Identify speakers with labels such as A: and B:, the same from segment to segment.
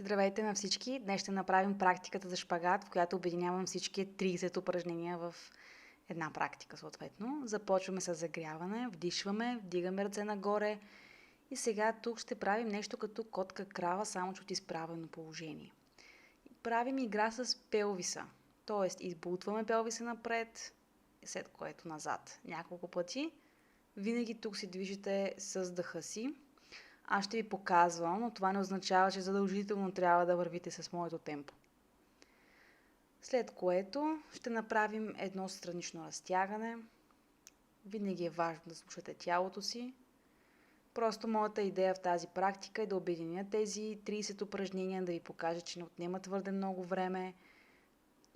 A: Здравейте на всички! Днес ще направим практиката за шпагат, в която обединявам всички 30 упражнения в една практика съответно. Започваме с загряване, вдишваме, вдигаме ръце нагоре и сега тук ще правим нещо като котка крава, само че от изправено положение. Правим игра с пелвиса, т.е. избутваме пелвиса напред, след което назад няколко пъти. Винаги тук си движите с дъха си. Аз ще ви показвам, но това не означава, че задължително трябва да вървите с моето темпо. След което ще направим едно странично разтягане. Винаги е важно да слушате тялото си. Просто моята идея в тази практика е да обединя тези 30 упражнения, да ви покажа, че не отнема твърде много време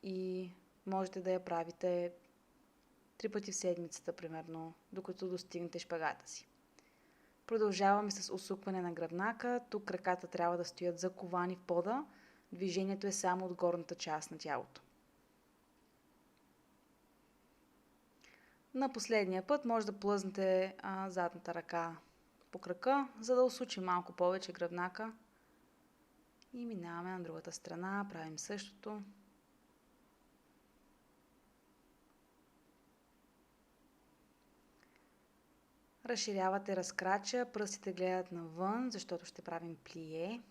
A: и можете да я правите 3 пъти в седмицата, примерно, докато достигнете шпагата си. Продължаваме с усукване на гръбнака. Тук краката трябва да стоят заковани в пода. Движението е само от горната част на тялото. На последния път може да плъзнете задната ръка по крака, за да усучи малко повече гръбнака. И минаваме на другата страна. Правим същото. Разширявате разкрача, пръстите гледат навън, защото ще правим плие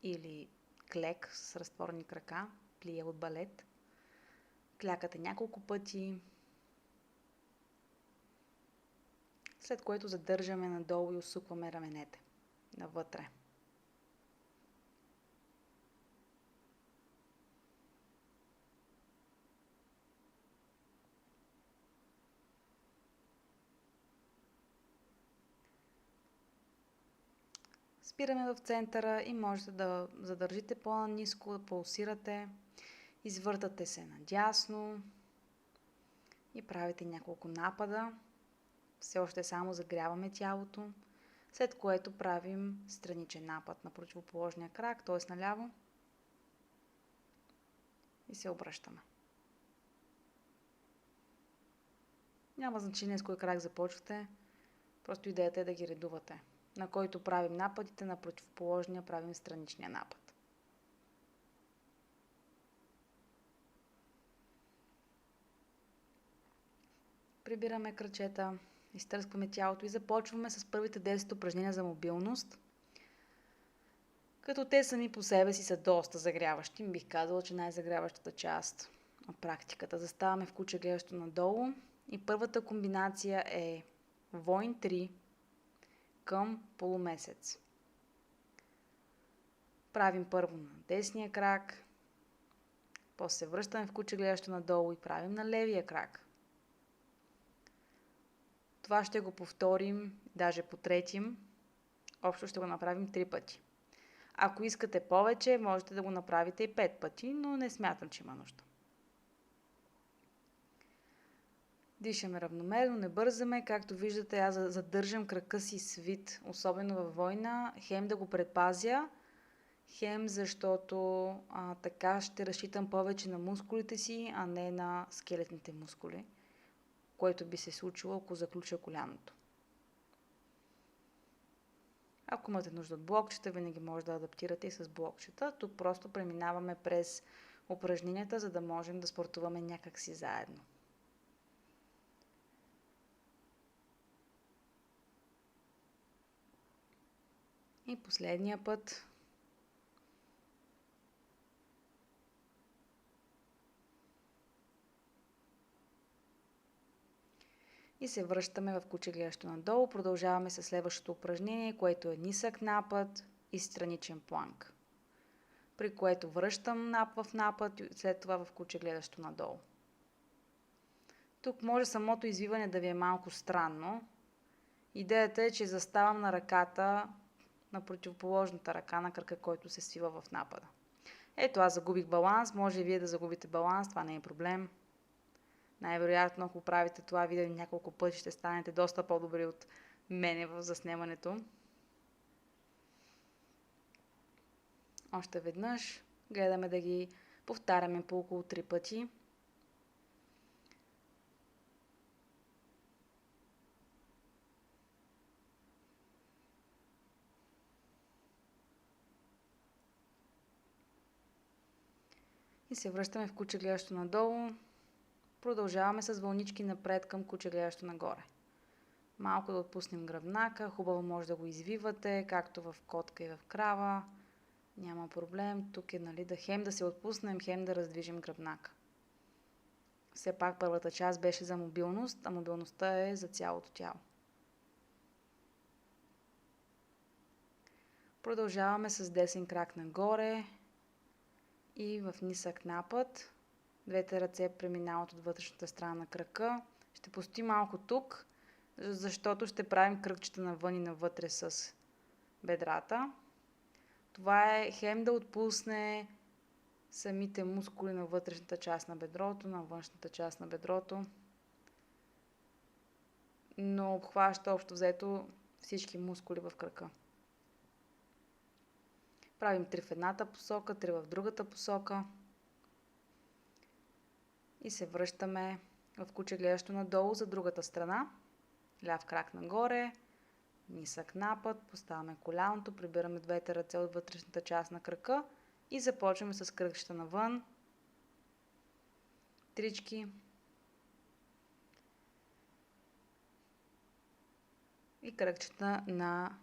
A: или клек с разтворени крака, плие от балет. Клякате няколко пъти, след което задържаме надолу и усукваме раменете навътре. Спираме в центъра и можете да задържите по-ниско, да пулсирате. Извъртате се надясно и правите няколко напада. Все още само загряваме тялото, след което правим страничен напад на противоположния крак, т.е. наляво, и се обръщаме. Няма значение с кой крак започвате, просто идеята е да ги редувате. На който правим нападите, на противоположния правим страничния напад. Прибираме крачета, изтръскваме тялото и започваме с първите 10 упражнения за мобилност. Като те сами по себе си са доста загряващи, бих казала, че най-загряващата част от практиката. Заставаме в куче гледащо надолу и първата комбинация е войн 3 към полумесец. Правим първо на десния крак, после се връщаме в куче гледащо надолу и правим на левия крак. Това ще го повторим даже по третим. Общо ще го направим 3 пъти. Ако искате повече, можете да го направите и 5 пъти, но не смятам, че има нужда. Дишаме равномерно, не бързаме. Както виждате, аз задържам крака си свит, особено във война, хем да го предпазя, хем защото така ще разчитам повече на мускулите си, а не на скелетните мускули, което би се случило, ако заключа коляното. Ако имате нужда от блокчета, винаги може да адаптирате и с блокчета. Тук просто преминаваме през упражненията, за да можем да спортуваме някакси заедно. И последния път. И се връщаме в куче гледащо надолу. Продължаваме с следващото упражнение, което е нисък напад и страничен планк. При което връщам в напад и след това в куче гледащо надолу. Тук може самото извиване да ви е малко странно. Идеята е, че заставам на ръката, на противоположната ръка на кръка, който се свива в напада. Ето, аз загубих баланс, може и вие да загубите баланс, това не е проблем. Най-вероятно, ако правите това видео няколко пъти, ще станете доста по-добри от мене в заснемането. Още веднъж гледаме да ги повтаряме по около 3 пъти. И се връщаме в куче гледащо надолу. Продължаваме с вълнички напред към куче гледащо нагоре. Малко да отпуснем гръбнака, хубаво може да го извивате, както в котка и в крава. Няма проблем. Тук е да хем да се отпуснем, хем да раздвижим гръбнака. Все пак първата част беше за мобилност, а мобилността е за цялото тяло. Продължаваме с десен крак нагоре и в нисък напът. Двете ръце преминават от вътрешната страна на крака. Ще постои малко тук, защото ще правим кръгчета навън и навътре с бедрата. Това е хем да отпусне самите мускули на вътрешната част на бедрото, на външната част на бедрото, но обхваща общо взето всички мускули в крака. Правим 3 в едната посока, 3 в другата посока и се връщаме в куче гледащо надолу за другата страна. Ляв крак нагоре, нисък напът, поставяме коляното, прибираме двете ръце от вътрешната част на крака и започваме с кръгчета навън. Трички. И кръгчета на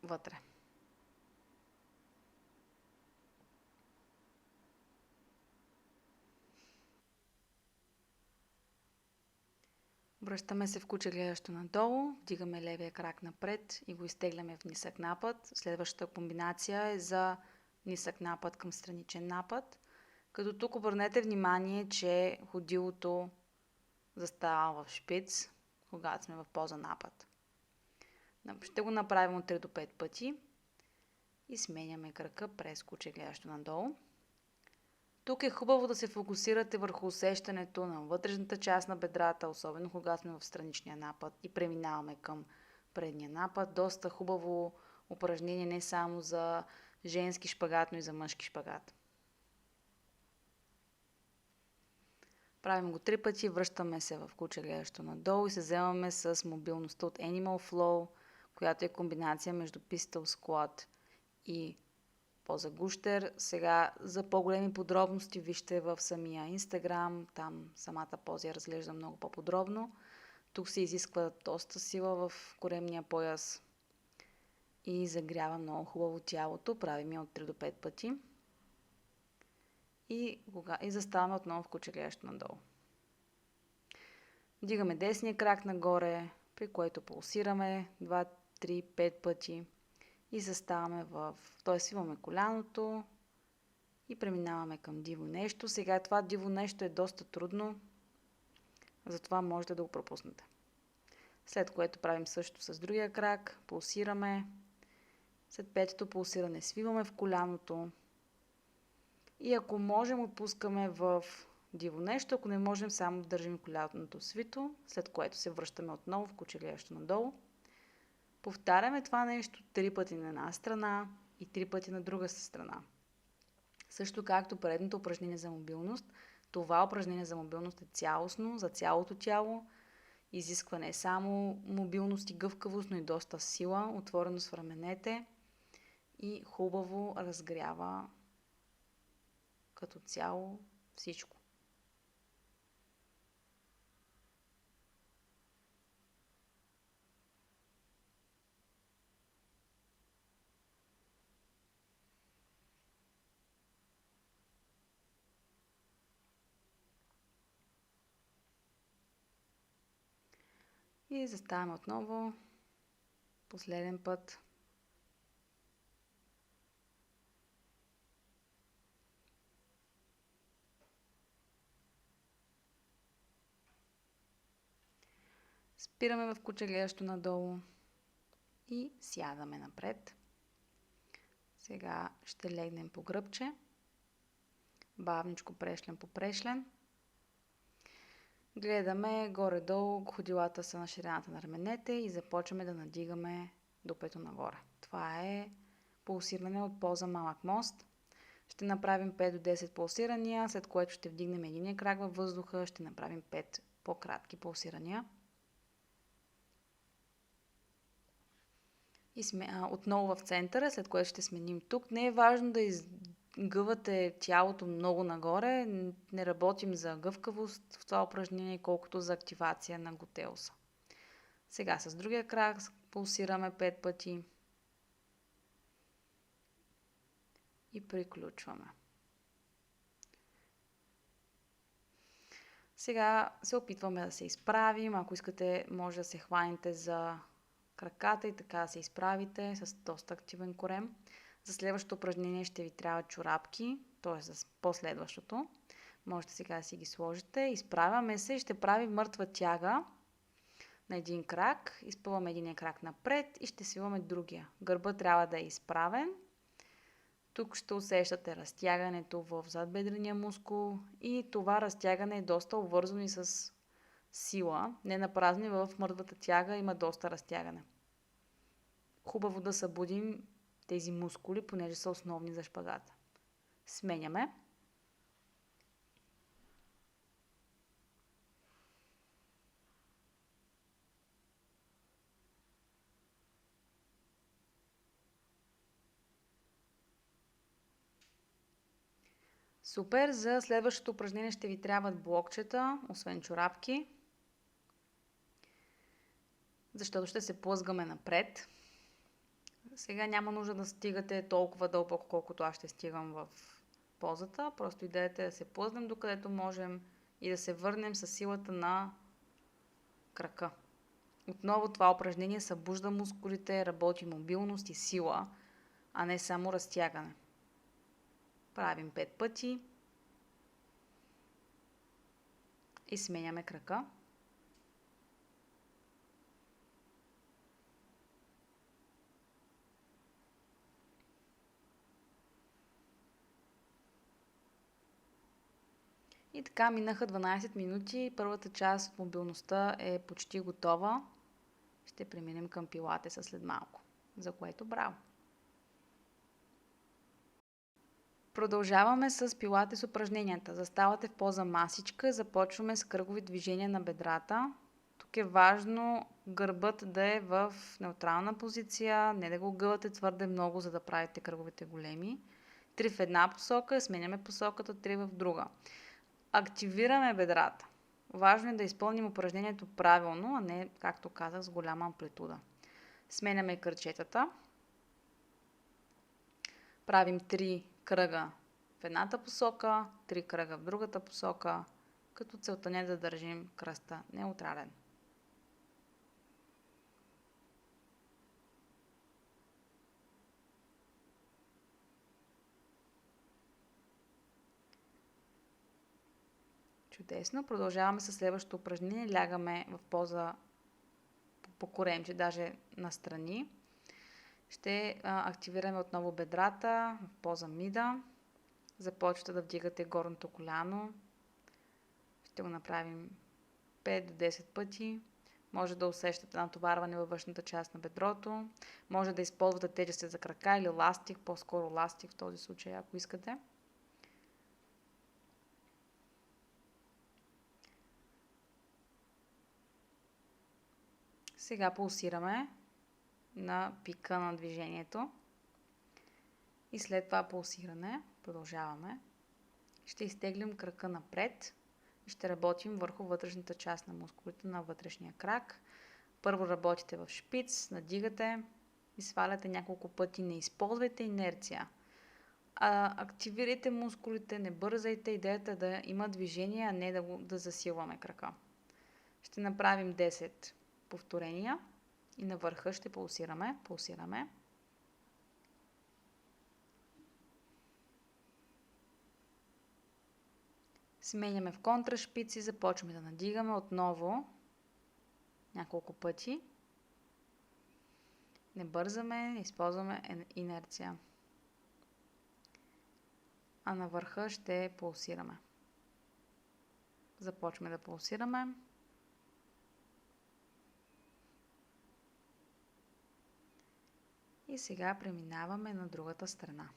A: вътре. Връщаме се в куче гледащо надолу, вдигаме левия крак напред и го изтегляме в нисък напът. Следващата комбинация е за нисък напът към страничен напът. Като тук обърнете внимание, че ходилото застава в шпиц, когато сме в поза напът. Ще го направим от 3 до 5 пъти и сменяме крака през куче гледащо надолу. Тук е хубаво да се фокусирате върху усещането на вътрешната част на бедрата, особено когато сме в страничния напът и преминаваме към предния напът. Доста хубаво упражнение не само за женски шпагат, но и за мъжки шпагат. Правим го 3 пъти, връщаме се в куче гледащо надолу и се вземаме с мобилността от Animal Flow, която е комбинация между Pistol Squat и поза гущер. Сега за по-големи подробности вижте в самия Инстаграм, там самата поза я разглежда много по-подробно. Тук се изисква доста сила в коремния пояс и загрява много хубаво тялото. Правим я от 3 до 5 пъти. И заставаме отново в куче гледащо надолу. Вдигаме десния крак нагоре, при което пулсираме 2, 3, 5 пъти. И заставаме т.е. свиваме коляното и преминаваме към диво нещо. Сега това диво нещо е доста трудно, затова можете да го пропуснете. След което правим също с другия крак, пулсираме. След петото пулсиране свиваме в коляното. И ако можем, отпускаме в диво нещо, ако не можем, само държим коляното свито, след което се връщаме отново в куче гледащо надолу. Повтаряме това нещо 3 пъти на една страна и 3 пъти на друга страна. Също както предното упражнение за мобилност, това упражнение за мобилност е цялостно, за цялото тяло. Изисква не само мобилност и гъвкавост, но и доста сила, отвореност в раменете и хубаво разгрява като цяло всичко. И заставаме отново. Последен път. Спираме в куче гледащо надолу и сядаме напред. Сега ще легнем по гръбче. Бавничко прешлен по прешлен. Гледаме горе-долу, ходилата са на ширината на раменете и започваме да надигаме дупето нагоре. Това е пулсиране от поза малък мост. Ще направим 5 до 10 пулсирания, след което ще вдигнем единия крак във въздуха, ще направим 5 по-кратки пулсирания. И отново в центъра, след което ще сменим тук. Не е важно да гъвате тялото много нагоре, не работим за гъвкавост в това упражнение, колкото за активация на глутеуса. Сега с другия крак пулсираме 5 пъти и приключваме. Сега се опитваме да се изправим. Ако искате, може да се хванете за краката и така да се изправите с доста активен корем. За следващото упражнение ще ви трябва чорапки, т.е. за последващото. Можете сега да си ги сложите. Изправяме се и ще правим мъртва тяга на един крак. Изпъваме единия крак напред и ще свиваме другия. Гърбът трябва да е изправен. Тук ще усещате разтягането в задбедрения мускул и това разтягане е доста обвързано и с сила. Не напразни в мъртвата тяга има доста разтягане. Хубаво да събудим тези мускули, понеже са основни за шпагата. Сменяме. Супер! За следващото упражнение ще ви трябват блокчета, освен чорапки, защото ще се плъзгаме напред. Сега няма нужда да стигате толкова дълбоко, колкото аз ще стигам в позата. Просто идеята е да се плъзнем докъдето можем и да се върнем със силата на крака. Отново това упражнение събужда мускулите, работи мобилност и сила, а не само разтягане. Правим 5 пъти и сменяме крака. И така минаха 12 минути. Първата част от мобилността е почти готова. Ще преминем към пилатеса след малко, за което браво! Продължаваме с пилатес упражненията. Заставате в поза масичка. Започваме с кръгови движения на бедрата. Тук е важно гърбът да е в неутрална позиция, не да го гъвате твърде много, за да правите кръговете големи. 3 в една посока, сменяме посоката, 3 в друга. Активираме бедрата. Важно е да изпълним упражнението правилно, а не, както казах, с голяма амплитуда. Сменяме кръчетата. Правим 3 кръга в едната посока, 3 кръга в другата посока, като целта не е да държим кръста неутрален. Чудесно. Продължаваме с следващото упражнение. Лягаме в поза по коремче, даже настрани. Ще активираме отново бедрата в поза мида. Започвате да вдигате горното коляно. Ще го направим 5 до 10 пъти. Може да усещате натоварване във външната част на бедрото. Може да използвате тежести за крака или ластик, по-скоро ластик в този случай, ако искате. Сега пулсираме на пика на движението и след това пулсиране продължаваме. Ще изтеглим крака напред и ще работим върху вътрешната част на мускулите на вътрешния крак. Първо работите в шпиц, надигате и сваляте няколко пъти. Не използвайте инерция. Активирайте мускулите, не бързайте. Идеята е да има движение, а не да засилваме крака. Ще направим 10 повторения и на върха ще пулсираме. Пулсираме. Сменяме в контрашпици, започваме да надигаме отново няколко пъти. Не бързаме, не използваме инерция. А на върха ще пулсираме. Започваме да пулсираме. И сега преминаваме на другата страна.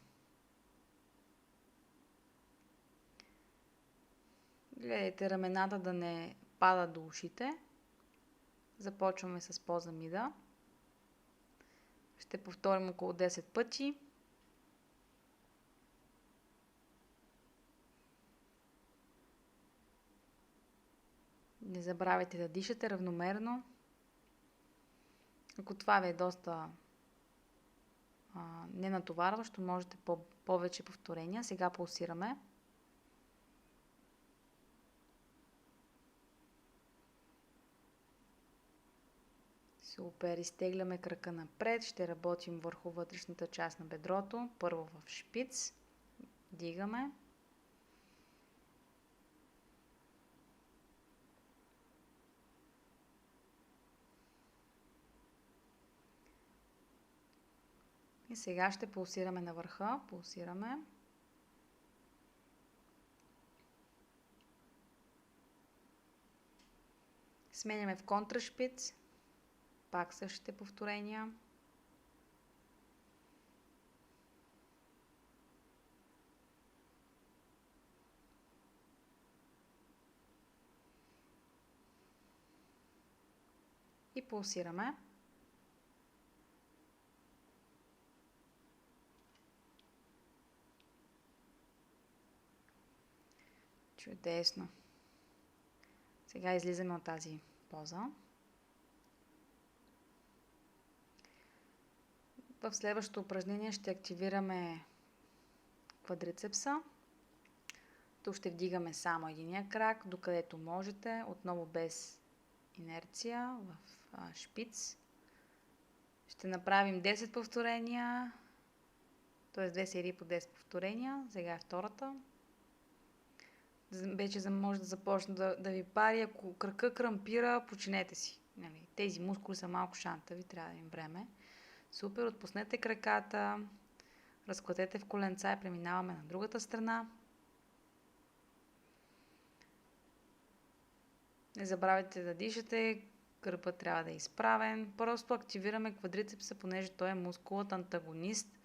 A: Гледайте рамената да не падат до ушите. Започваме с поза мида. Ще повторим около 10 пъти. Не забравяйте да дишате равномерно. Ако това ви е доста ненатоварващо, можете повече повторения. Сега пулсираме. Супер, изтегляме крака напред, ще работим върху вътрешната част на бедрото. Първо в шпиц, дигаме. И сега ще пулсираме на върха, пулсираме. Сменяме в контрашпиц, пак същите повторения. И пулсираме. Чудесно. Сега излизаме от тази поза. В следващото упражнение ще активираме квадрицепса. Тук ще вдигаме само единия крак, докъдето можете, отново без инерция, в шпиц. Ще направим 10 повторения, т.е. 2 серии по 10 повторения. Сега е втората. Вече може да започне да ви пари. Ако кръка крампира, починете си. Тези мускули са малко шантави, трябва да им време. Супер, отпуснете краката, разклатете в коленца и преминаваме на другата страна. Не забравяйте да дишате, гърбът трябва да е изправен. Просто активираме квадрицепса, понеже той е мускулът антагонист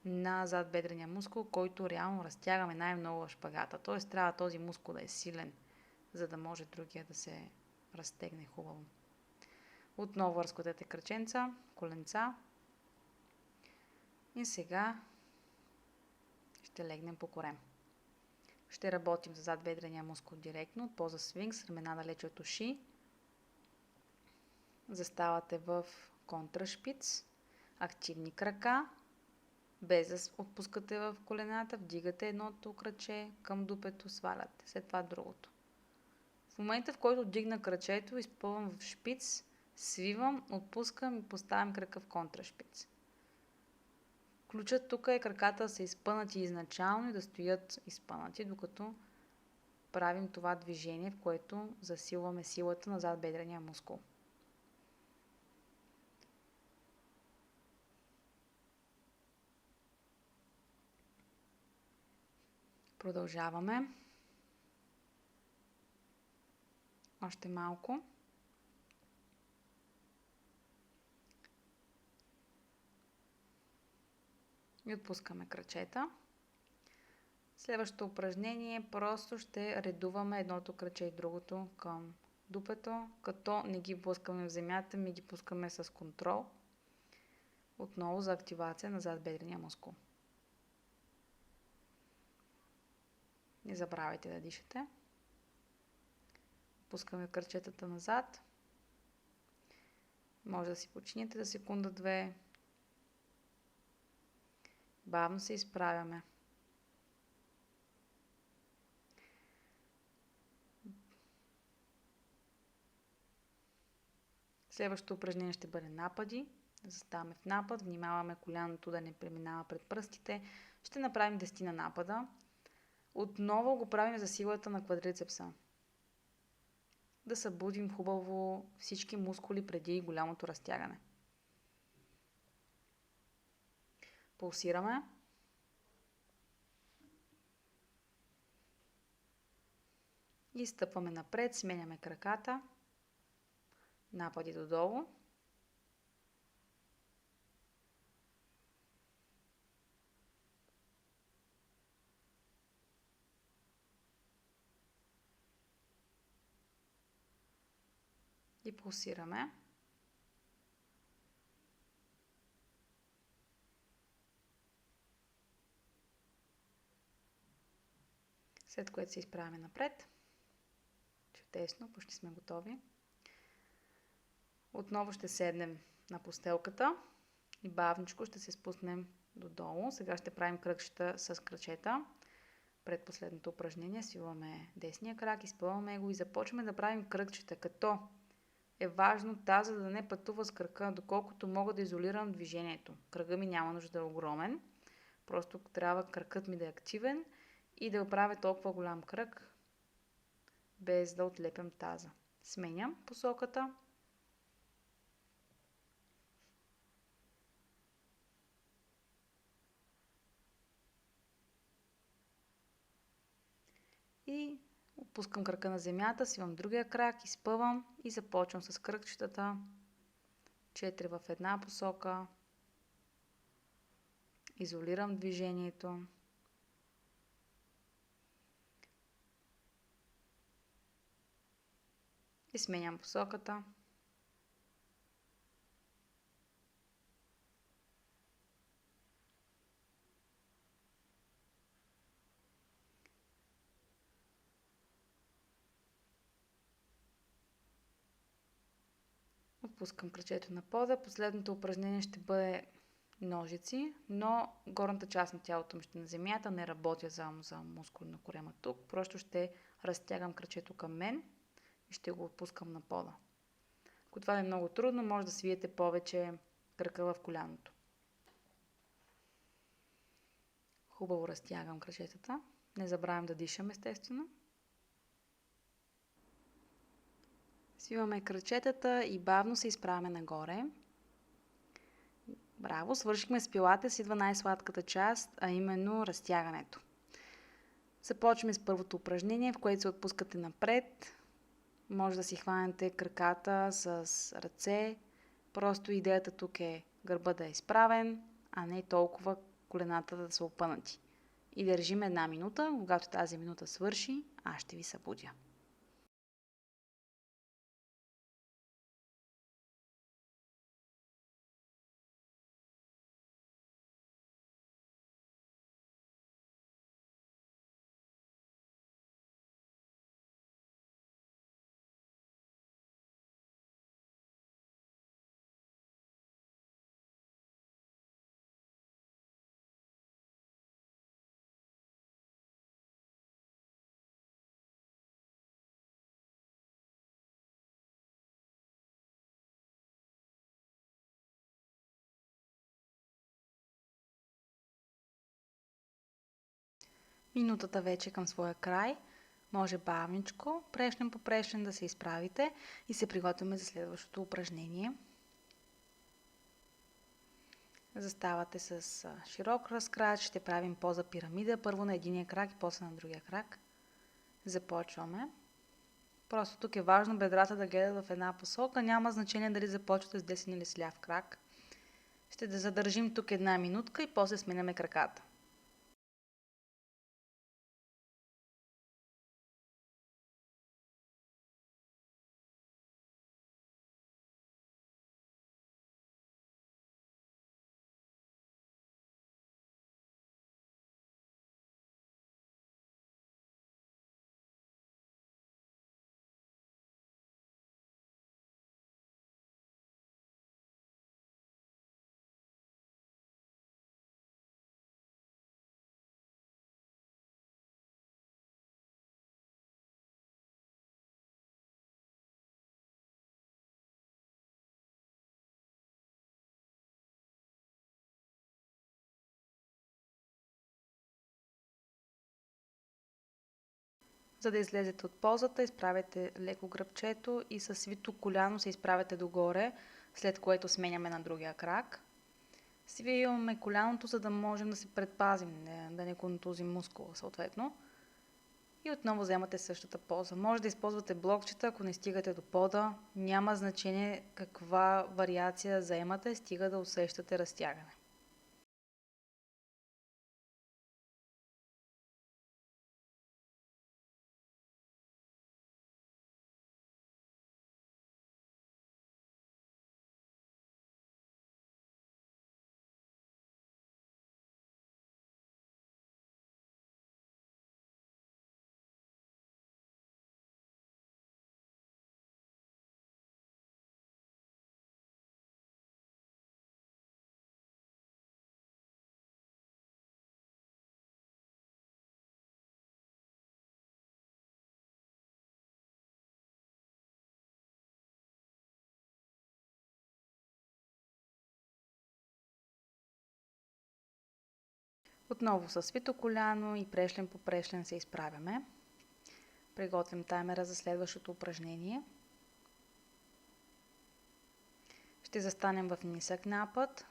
A: на задбедрения мускул, който реално разтягаме най-много в шпагата. Т.е. трябва този мускул да е силен, за да може другия да се разтегне хубаво. Отново разклатете кръченца, коленца. И сега ще легнем по корем. Ще работим за задбедрения мускул директно, от поза свинкс, ramена далече от уши. Заставате в контрашпиц, активни крака, без да отпускате в колената, вдигате едното краче към дупето, сваляте. След това другото. В момента, в който вдигна крачето, изпълвам в шпиц, свивам, отпускам и поставям крака в контрашпиц. Ключът тук е краката да са изпънати изначално и да стоят изпънати, докато правим това движение, в което засилваме силата на задбедрения мускул. Продължаваме. Още малко. И отпускаме крачета. Следващото упражнение просто ще редуваме едното краче и другото към дупето, като не ги пускаме в земята, ми ги пускаме с контрол. Отново за активация на задбедрения мускул. Не забравяйте да дишате. Пускаме крачетата назад. Може да си почините за секунда-две. Бавно се изправяме. Следващото упражнение ще бъде напади. Заставаме в напад, внимаваме коляното да не преминава пред пръстите. Ще направим 10 на напада. Отново го правим за силата на квадрицепса. Да събудим хубаво всички мускули преди голямото разтягане. Пулсираме. И стъпваме напред, сменяме краката. Напади додолу. И пулсираме. След което се изправяме напред. тесно, почти сме готови. Отново ще седнем на постелката и бавничко ще се спуснем додолу. Сега ще правим кръгчета с крачета. Пред последното упражнение свиваме десния крак, изпълваме го и започваме да правим кръгчета, като е важно таза да не пътува с крака, доколкото мога да изолирам движението. Кръга ми няма нужда да е огромен, просто трябва кракът ми да е активен и да правя толкова голям кръг, без да отлепям таза. Сменям посоката. И опускам крака на земята, свивам другия крак, изпъвам и започвам с кръгчетата. 4 в една посока. Изолирам движението. И сменям посоката. Отпускам крачето на пода. Последното упражнение ще бъде ножици, но горната част на тялото ми ще на земята. Не работя само за мускули на корема тук. Просто ще разтягам крачето към мен и ще го отпускам на пода. Ако това е много трудно, може да свиете повече крака в коляното. Хубаво разтягам крачетата. Не забравям да дишам, естествено. Свиваме крачетата и бавно се изправяме нагоре. Браво, свършихме с пилатес, идва най-сладката част, а именно разтягането. Започваме с първото упражнение, в което се отпускате напред. Може да си хванете краката с ръце. Просто идеята тук е гърба да е изправен, а не толкова колената да са опънати. И държим 1 минута. Когато тази минута свърши, аз ще ви събудя. Минутата вече към своя край. Може бавничко, прешнем по прешнем да се изправите и се приготвяме за следващото упражнение. Заставате с широк разкрач, ще правим поза пирамида, първо на единия крак и после на другия крак. Започваме. Просто тук е важно бедрата да гледат в една посока, няма значение дали започвате с десен или с ляв крак. Ще да задържим тук 1 минутка и после сменяме краката. За да излезете от позата, изправяте леко гръбчето и със свито коляно се изправяте догоре, след което сменяме на другия крак. Свиваме коляното, за да можем да се предпазим, да не контузим мускула съответно. И отново вземате същата поза. Може да използвате блокчета, ако не стигате до пода. Няма значение каква вариация заемате, стига да усещате разтягане. Отново със свито коляно и прешлен по прешлен се изправяме. Приготвим таймера за следващото упражнение. Ще застанем в нисък напът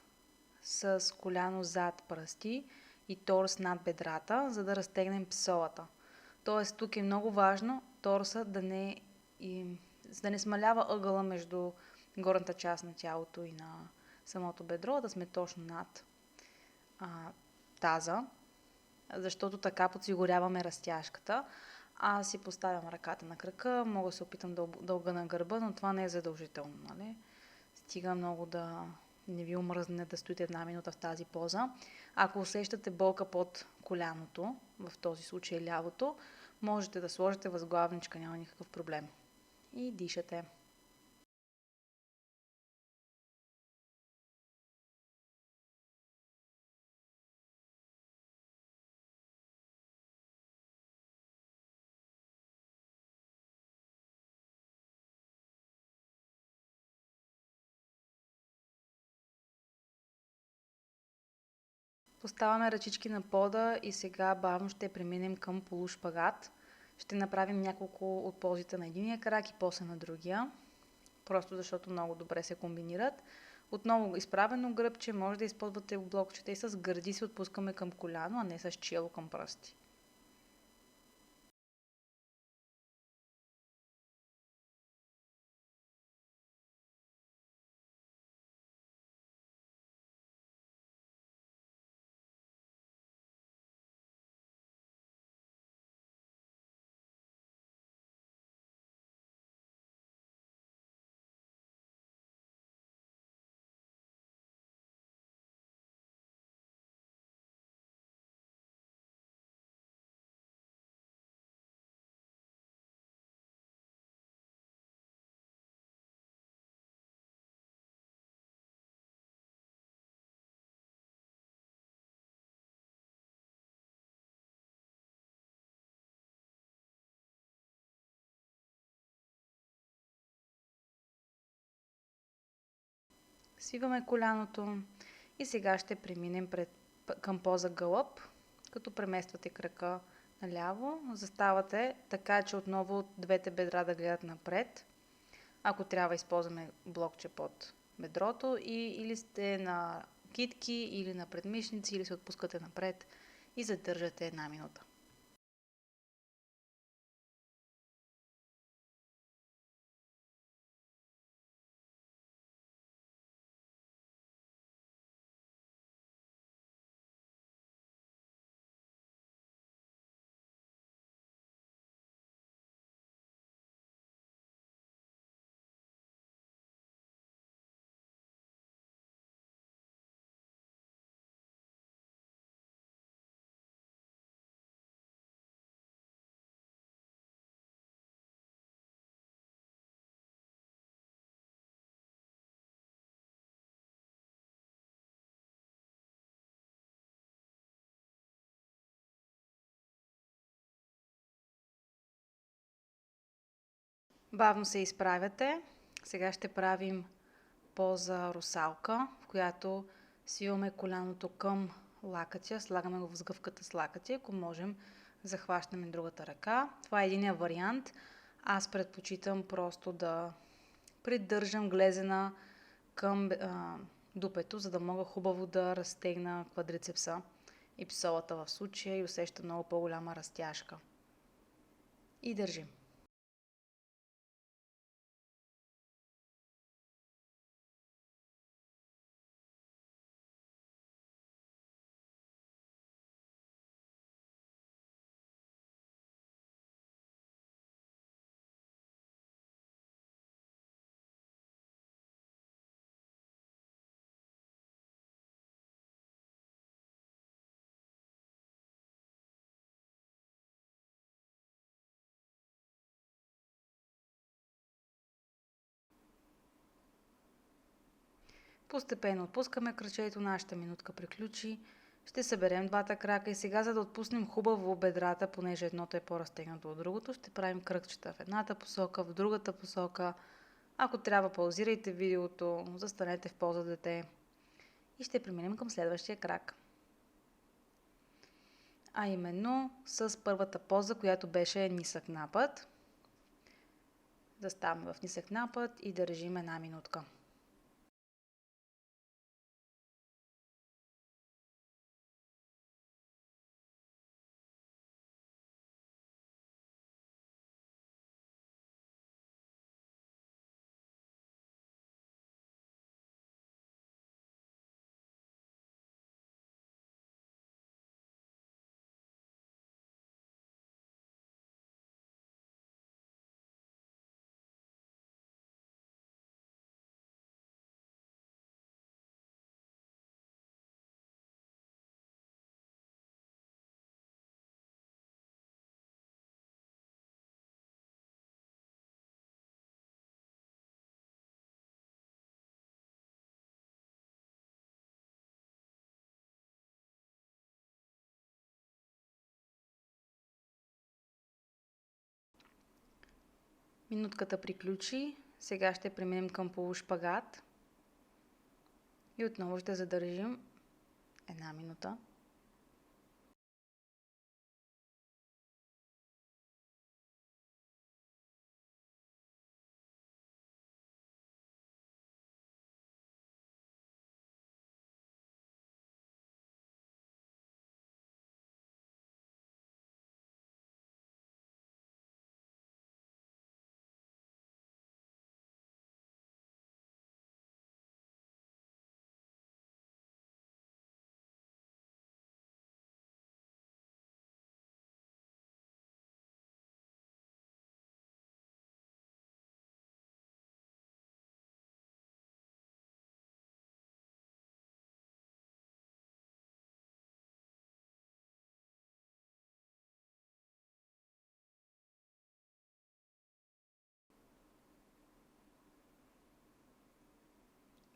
A: с коляно зад пръсти и торс над бедрата, за да разтегнем псолата. Тоест тук е много важно торса да не смалява ъгъла между горната част на тялото и на самото бедро, да сме точно над таза, защото така подсигуряваме разтяжката. Аз си поставям ръката на крака, мога да се опитам да огъна гърба, но това не е задължително. Нали? Стига много да не ви омръзне да стоите 1 минута в тази поза. Ако усещате болка под коляното, в този случай лявото, можете да сложите възглавничка, няма никакъв проблем. И дишате. Поставяме ръчички на пода и сега бавно ще преминем към полушпагат. Ще направим няколко от позите на единия крак и после на другия, просто защото много добре се комбинират. Отново изправено гръбче, може да използвате блокчета и с гърди се отпускаме към коляно, а не с чело към пръсти. Свиваме коляното и сега ще преминем към поза гълъб, като премествате крака наляво. Заставате така, че отново двете бедра да гледат напред. Ако трябва, използваме блокче под бедрото или сте на китки, или на предмишници, или се отпускате напред и задържате 1 минута. Бавно се изправяте. Сега ще правим поза русалка, в която свиваме коляното към лакътя, слагаме го в сгъвката с лакътя, ако можем, захващаме другата ръка. Това е единия вариант. Аз предпочитам просто да придържам глезена към дупето, за да мога хубаво да разтегна квадрицепса и псолата в случая и усеща много по-голяма разтяжка. И държим. Постепенно отпускаме кръчето, нашата минутка приключи. Ще съберем двата крака и сега, за да отпуснем хубаво бедрата, понеже едното е по-разтегнато от другото, ще правим кръгчета в едната посока, в другата посока. Ако трябва, паузирайте видеото, застанете в поза дете и ще преминем към следващия крак. а именно с първата поза, която беше нисък напът. Заставаме в нисък напът и държим 1 минутка. Минутката приключи. Сега ще преминем към полушпагат. И отново ще задържим 1 минута.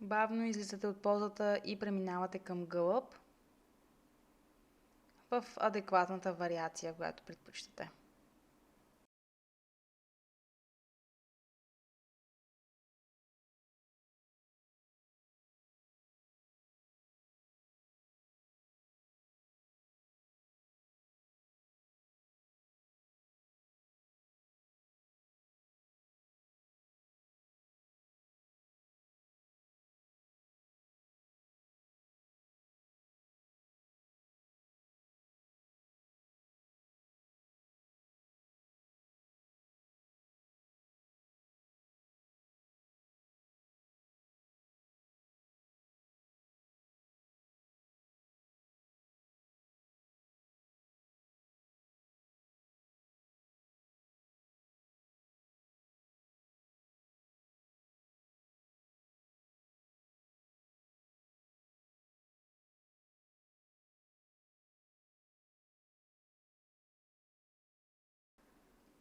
A: Бавно излизате от позата и преминавате към гълъб в адекватната вариация, която предпочитате.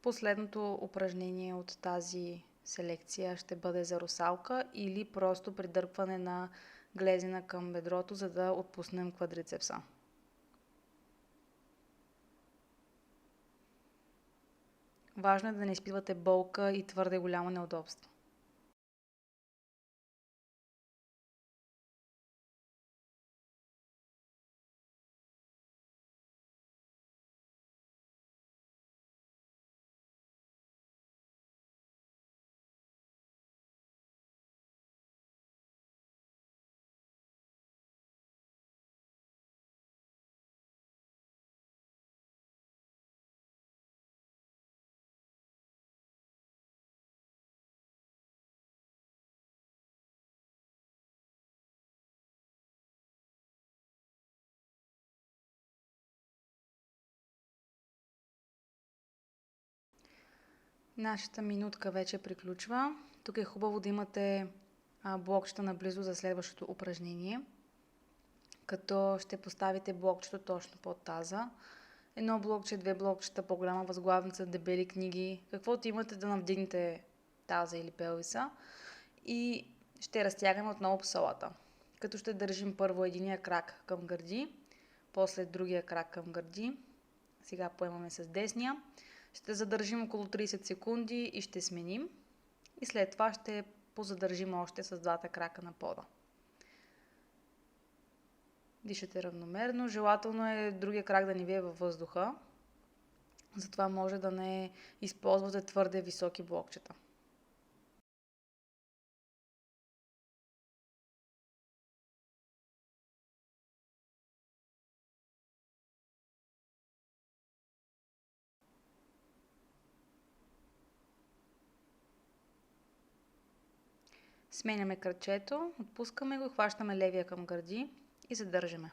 A: Последното упражнение от тази селекция ще бъде за русалка или просто придърпване на глезена към бедрото, за да отпуснем квадрицепса. Важно е да не изпитвате болка и твърде голямо неудобство. Нашата минутка вече приключва. Тук е хубаво да имате блокчета наблизо за следващото упражнение, като ще поставите блокчето точно под таза. 1 блокче, 2 блокчета, по-голяма възглавница, дебели книги, каквото имате да навдигнете таза или пелвиса. И ще разтягаме отново по солата, като ще държим първо единия крак към гърди, после другия крак към гърди. Сега поемаме с десния. Ще задържим около 30 секунди и ще сменим. И след това ще позадържим още с 2 крака на пода. Дишате равномерно. Желателно е другия крак да не ви е във въздуха. Затова може да не използвате твърде високи блокчета. Сменяме кръчето, отпускаме го, хващаме левия към гърди и задържаме.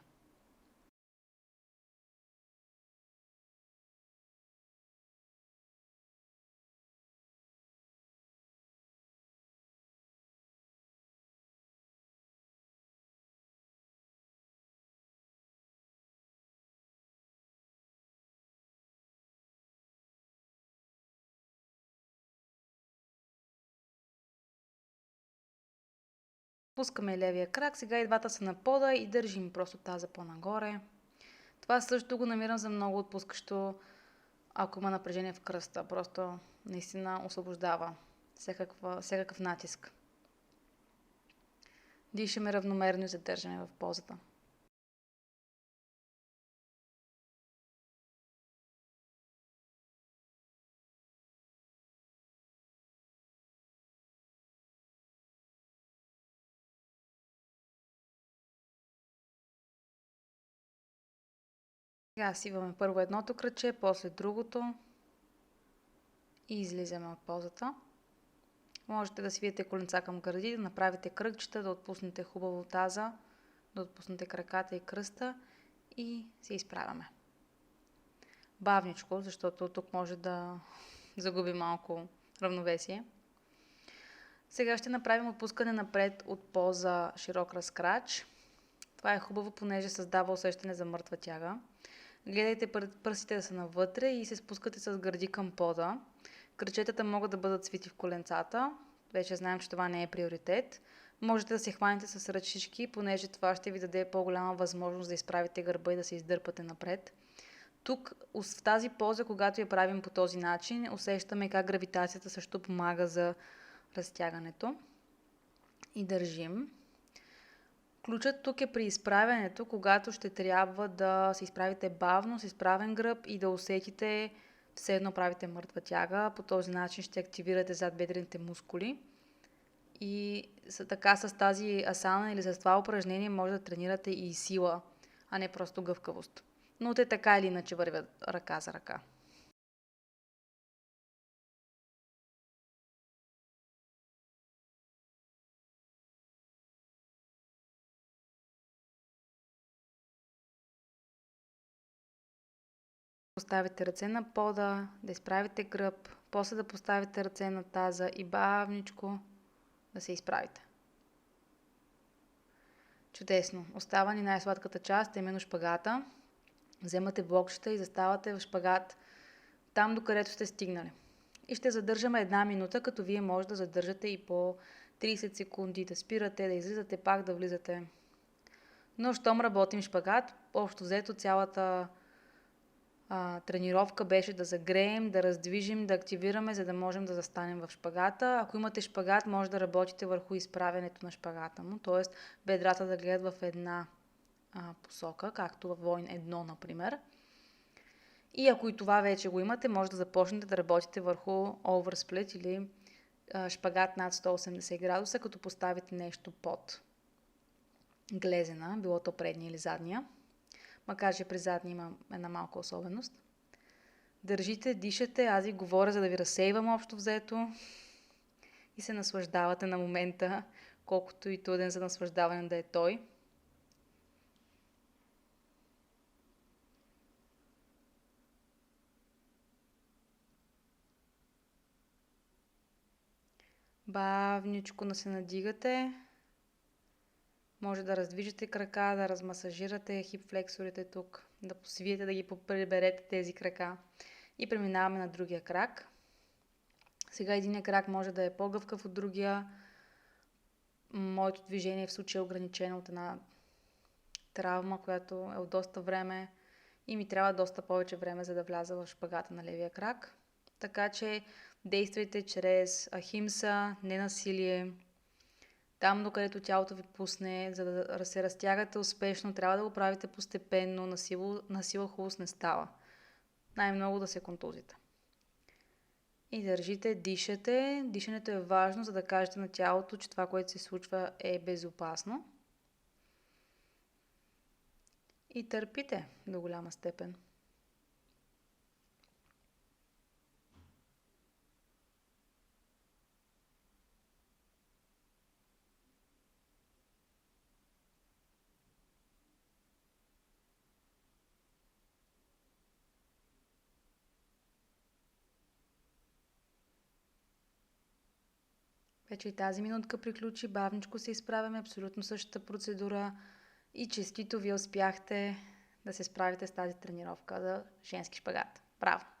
A: Пускаме левия крак, сега и двата са на пода и държим просто таза по-нагоре. Това също го намирам за много отпускащо, ако има напрежение в кръста. Просто наистина освобождава всякакъв натиск. Дишаме равномерно и задържаме в позата. Сега сиваме първо едното кръче, после другото и излизаме от позата. Можете да свиете коленца към гърди, да направите кръгчета, да отпуснете хубаво таза, да отпуснете краката и кръста и се изправяме. Бавничко, защото тук може да загуби малко равновесие. Сега ще направим отпускане напред от поза широк разкрач. Това е хубаво, понеже създава усещане за мъртва тяга. Гледайте пръстите да са навътре и се спускате с гърди към пода. Кръчетата могат да бъдат свити в коленцата. Вече знаем, че това не е приоритет. Можете да се хванете с ръчички, понеже това ще ви даде по-голяма възможност да изправите гърба и да се издърпате напред. Тук, в тази поза, когато я правим по този начин, усещаме как гравитацията също помага за разтягането. И държим. Ключът тук е при изправянето, когато ще трябва да се изправите бавно, с изправен гръб и да усетите все едно правите мъртва тяга. По този начин ще активирате задбедрените мускули. И така с тази асана или с това упражнение може да тренирате и сила, а не просто гъвкавост. Но те така или иначе вървят ръка за ръка. Поставите ръце на пода, да изправите гръб, после да поставите ръце на таза и бавничко да се изправите. Чудесно! Остава ни най-сладката част, именно шпагата. Вземате блокчета и заставате в шпагат там, докъдето сте стигнали. И ще задържаме 1 минута, като вие може да задържате и по 30 секунди, да спирате, да излизате пак, да влизате. Но щом работим шпагат, общо взето цялата тренировка беше да загреем, да раздвижим, да активираме, за да можем да застанем в шпагата. Ако имате шпагат, може да работите върху изправянето на шпагата му, т.е. бедрата да гледат в една посока, както във Войн 1, например. И ако и това вече го имате, може да започнете да работите върху oversplit или шпагат над 180 градуса, като поставите нещо под глезена, било то предния или задния. Макар че при задния има една малка особеност. Държите, дишате, аз ви говоря, за да ви разсейвам общо взето и се наслаждавате на момента, колкото и труден за наслаждаване да е той. Бавничко да се надигате. Може да раздвижите крака, да размасажирате хипфлексорите тук, да посвиете, да ги приберете тези крака. И преминаваме на другия крак. Сега единия крак може да е по-гъвкав от другия. Моето движение в случая е ограничено от една травма, която е от доста време и ми трябва доста повече време, за да вляза в шпагата на левия крак. Така че действайте чрез ахимса, ненасилие. Там, докъдето тялото ви пусне, за да се разтягате успешно, трябва да го правите постепенно, на сила хубост не става. Най-много да се контузите. И държите, дишате. Дишането е важно, за да кажете на тялото, че това, което се случва, е безопасно. И търпите до голяма степен. Вече и тази минутка приключи, бавничко се изправяме, абсолютно същата процедура и честито ви успяхте да се справите с тази тренировка за женски шпагат. Браво!